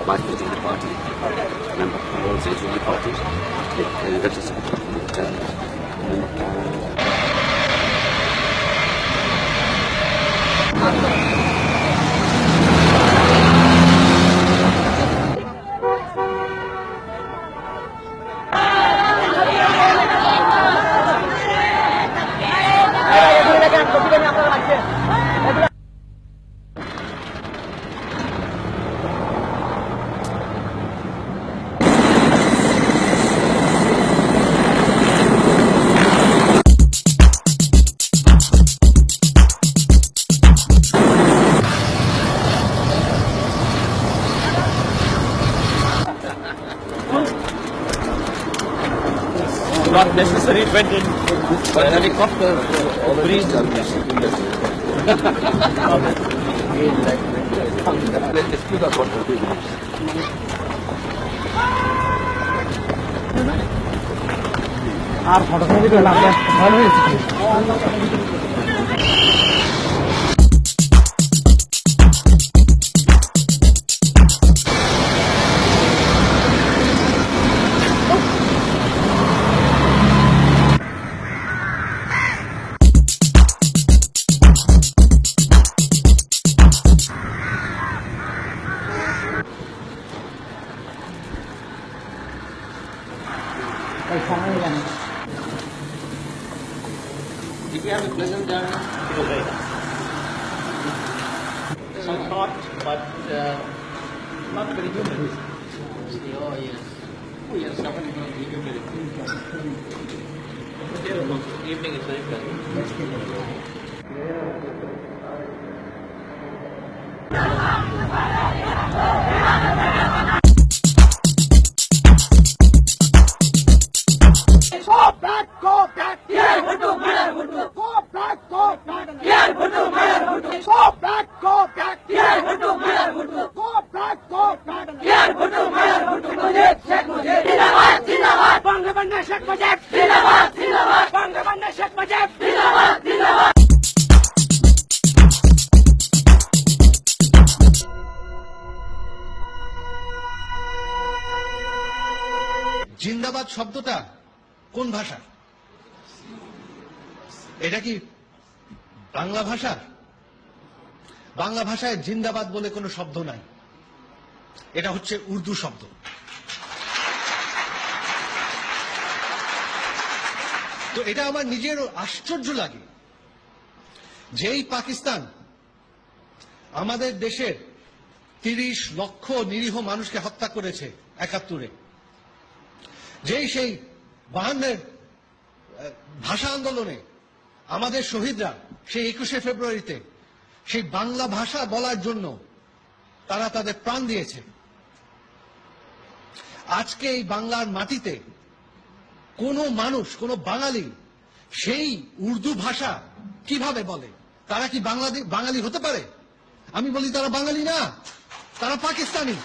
Vice President of the party, member of all states of the party, registered not necessary went in but helicopter breeze আর photo ছবি তো লাগবে ভালো হয়েছে Did you have a pleasant journey? Some hot, but not very humid. Oh yes. Oh yes, suffering from humidity. Evening is very pleasant. জিন্দাবাদ শব্দটা কোন ভাষা? এটা কি বাংলা ভাষা? বাংলা ভাষায় জিন্দাবাদ বলে কোনো শব্দ নাই, এটা হচ্ছে উর্দু শব্দ। তো এটা আমার নিজেরও আশ্চর্য লাগে, যেই পাকিস্তান আমাদের দেশের 30 লক্ষ নিরীহ মানুষকে হত্যা করেছে 71-এ, যেই সেই 52-এর ভাষা আন্দোলনে আমাদের শহীদরা সেই 21শে ফেব্রুয়ারিতে সেই বাংলা ভাষা বলার জন্য তারা তাদের প্রাণ দিয়েছে, আজকে এই বাংলার মাটিতে কোন মানুষ, কোন বাঙালি সেই উর্দু ভাষা কিভাবে বলে? তারা কি বাঙালি হতে পারে? আমি বলি তারা বাঙালি না, তারা পাকিস্তানি,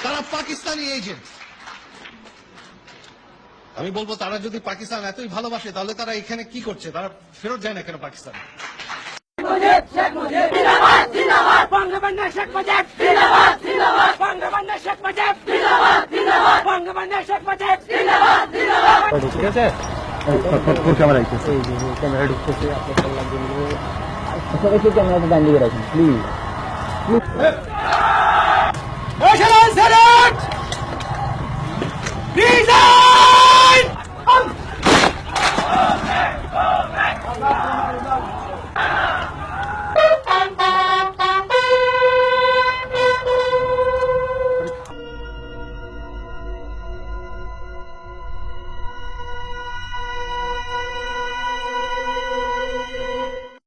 তারা পাকিস্তানি এজেন্ট। আমি বলবো তারা যদি পাকিস্তান এতই ভালোবাসে তাহলে তারা এখানে কি করছে? তারা ফেরত যায় না কেন পাকিস্তানে? শেখ মুজিব জিন্দাবাদ, জিন্দাবাদ, বঙ্গবন্ধু শেখ মুজিব জিন্দাবাদ, জিন্দাবাদ, বঙ্গবন্ধু শেখ মুজিব আছে ক্যামেরা আইতেছে এই যে ক্যামেরা ঢুকতেছে আপনার লাগবে সবাই একটু ক্যামেরাটা ডান দিকে রাখুন প্লিজ প্লিজ